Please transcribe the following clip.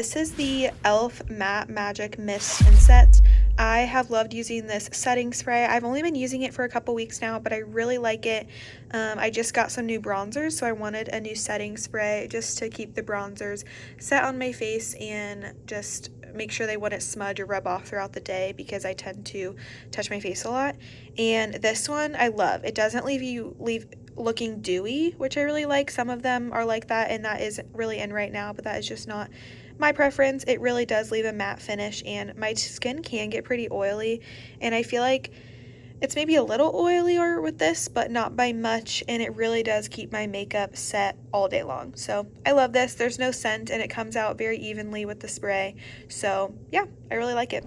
this is the e.l.f. Matte Magic Mist and Set. I have loved using this setting spray. I've only been using it for a couple weeks now, but I really like it. I just got some new bronzers, so I wanted a new setting spray just to keep the bronzers set on my face and just make sure they wouldn't smudge or rub off throughout the day because I tend to touch my face a lot. And this one I love. It doesn't leave you looking dewy, which I really like. Some of them are like that, and that is really in right now, but that is just not my preference. It really does leave a matte finish, and my skin can get pretty oily, and I feel like it's maybe a little oilier with this, but not by much, and it really does keep my makeup set all day long. So I love this. There's no scent, and it comes out very evenly with the spray. So yeah, I really like it.